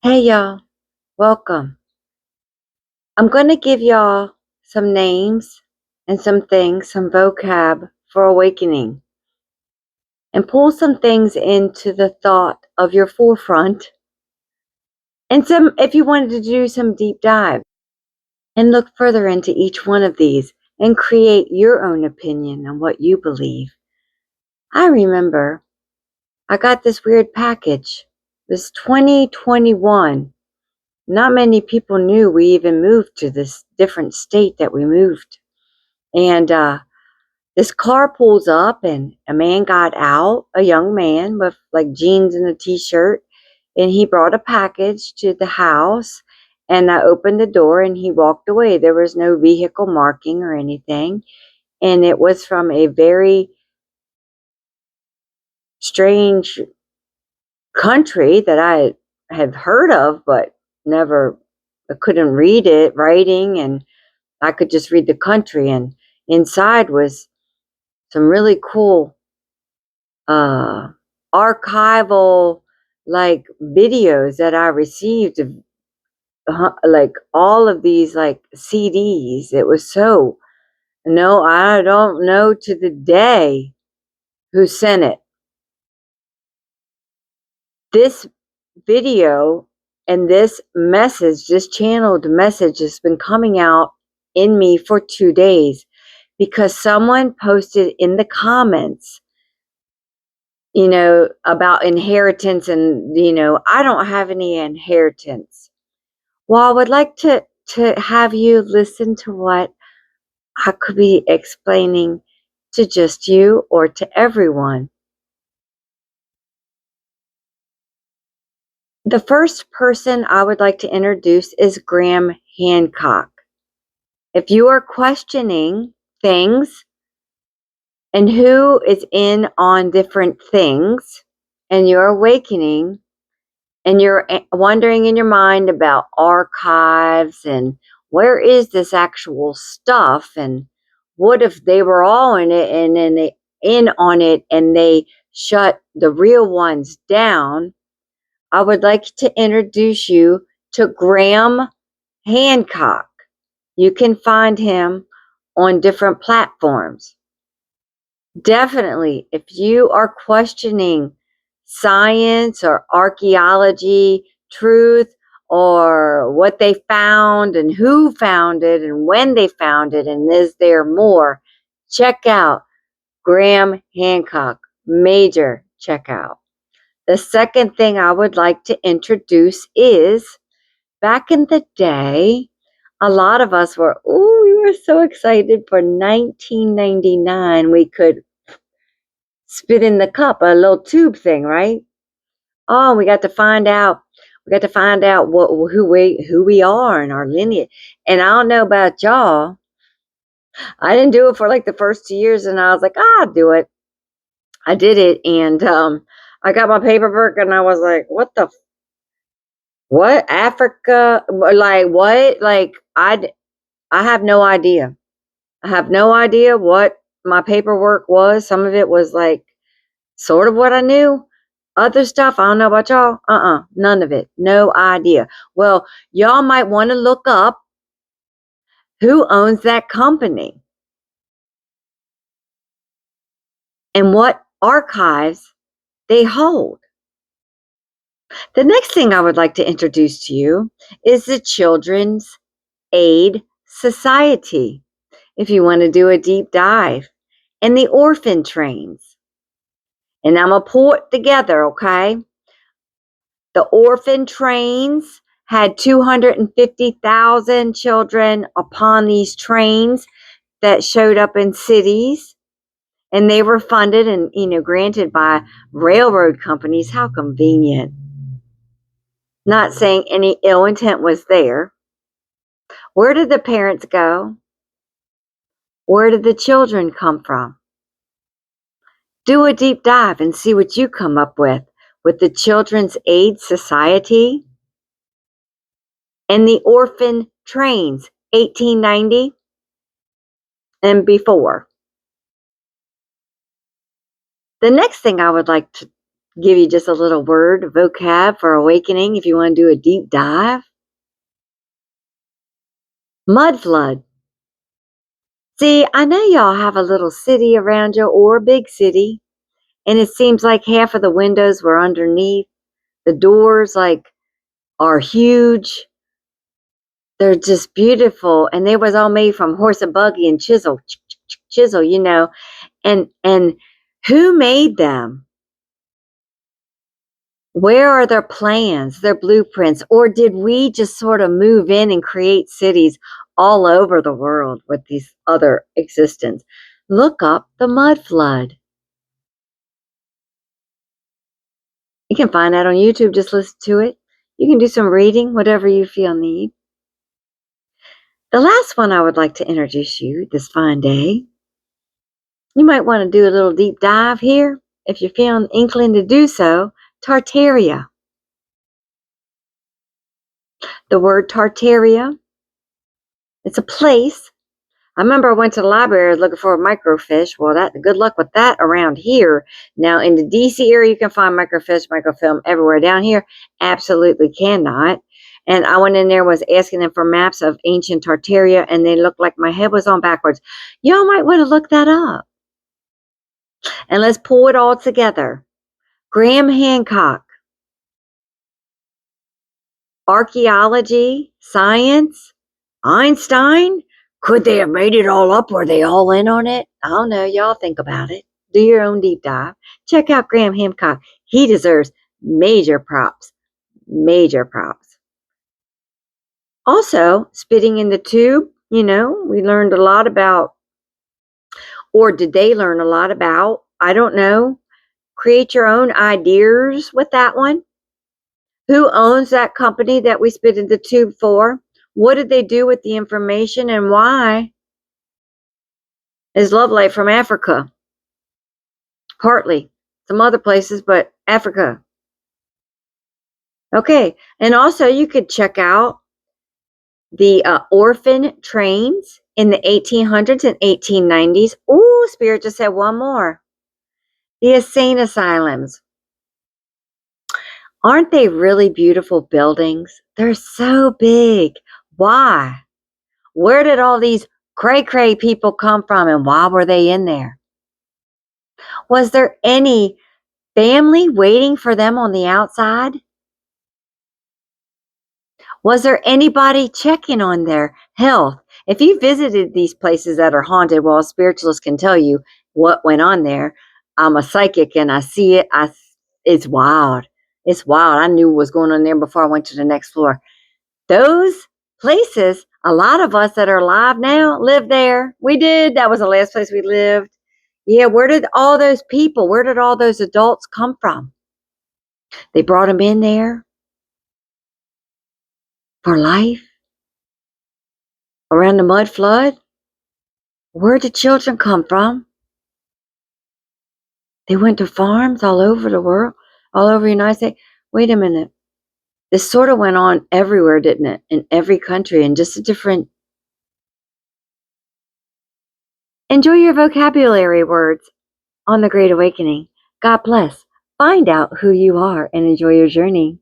Hey y'all, welcome. I'm going to give y'all some names and some things, some vocab for awakening, and pull some things into the thought of your forefront. And some, if you wanted to do some deep dive and look further into each one of these and create your own opinion on what you believe. I remember I got this weird package. It was 2021. Not many people knew we even moved to this different state that we moved. And this car pulls up, and a man got out, a young man with like jeans and a t-shirt, and he brought a package to the house. And I opened the door, and he walked away. There was no vehicle marking or anything, and it was from a very strange country that I have heard of, but never. I couldn't read it writing, and I could just read the country, and inside was some really cool archival like videos that I received of like all of these like CDs. It was so, no, I don't know to the day who sent it. This video and this message, this channeled message has been coming out in me for 2 days because someone posted in the comments, about inheritance, and, I don't have any inheritance. Well, I would like to have you listen to what I could be explaining to just you or to everyone. The first person I would like to introduce is Graham Hancock. If you are questioning things and who is in on different things, and you're awakening, and you're wondering in your mind about archives and where is this actual stuff, and what if they were all in it and then they in on it and they shut the real ones down, I would like to introduce you to Graham Hancock. You can find him on different platforms. Definitely, if you are questioning science or archaeology, truth, or what they found and who found it and when they found it and is there more, check out Graham Hancock. Major check out. The second thing I would like to introduce is, back in the day, a lot of us were, we were so excited for 1999. We could spit in the cup, a little tube thing, right? Oh, we got to find out. We got to find out who we are and our lineage. And I don't know about y'all. I didn't do it for like the first 2 years, and I was like, I'll do it. I did it, and I got my paperwork, and I was like, what Africa? Like what? Like I have no idea. I have no idea what my paperwork was. Some of it was like sort of what I knew. Other stuff, I don't know about y'all. None of it. No idea. Well, y'all might want to look up who owns that company and what archives they hold. The next thing I would like to introduce to you is the Children's Aid Society, if you want to do a deep dive, and the orphan trains. And I'm going to pull it together, okay? The orphan trains had 250,000 children upon these trains that showed up in cities, and they were funded and, granted by railroad companies. How convenient. Not saying any ill intent was there. Where did the parents go? Where did the children come from? Do a deep dive and see what you come up with the Children's Aid Society and the orphan trains, 1890 and before. The next thing I would like to Give you just a little word vocab for awakening if you want to do a deep dive. Mud flood. See, I know y'all have a little city around you or a big city, and it seems like half of the windows were underneath. The doors are huge. They're just beautiful, and they was all made from horse and buggy and chisel, chisel, and who made them? Where are their plans, their blueprints, or did we just sort of move in and create cities all over the world with these other existence? Look up the mud flood. You can find that on YouTube. Just listen to it. You can do some reading, whatever you feel need. The last one I would like to introduce you this fine day. You might want to do a little deep dive here if you're feeling inclined to do so. Tartaria. The word Tartaria, it's a place. I remember I went to the library looking for a microfiche. Well, good luck with that around here. Now, in the DC area, you can find microfiche, microfilm everywhere. Down here, absolutely cannot. And I went in there, was asking them for maps of ancient Tartaria, and they looked like my head was on backwards. Y'all might want to look that up. And let's pull it all together. Graham Hancock, archaeology, science, Einstein. Could they have made it all up? Were they all in on it? I don't know. Y'all think about it. Do your own deep dive. Check out Graham Hancock. He deserves major props. Major props. Also, spitting in the tube, we learned a lot about, or did they learn a lot about? I don't know. Create your own ideas with that one. Who owns that company that we spit in the tube for? What did they do with the information and why? Is Love Light from Africa? Partly. Some other places, but Africa. Okay. And also you could check out the orphan trains in the 1800s and 1890s. Ooh, Spirit just said one more. The insane asylums. Aren't they really beautiful buildings? They're so big. Why? Where did all these cray-cray people come from, and why were they in there? Was there any family waiting for them on the outside? Was there anybody checking on their health? If you visited these places that are haunted, well, spiritualists can tell you what went on there. I'm a psychic and I see it. It's wild. It's wild. I knew what was going on there before I went to the next floor. Those places, a lot of us that are alive now live there. We did. That was the last place we lived. Yeah, where did all those people, where did all those adults come from? They brought them in there for life around the mud flood. Where did children come from? They went to farms all over the world, all over the United States. Wait a minute. This sort of went on everywhere, didn't it? In every country, and just a different. Enjoy your vocabulary words on the Great Awakening. God bless. Find out who you are and enjoy your journey.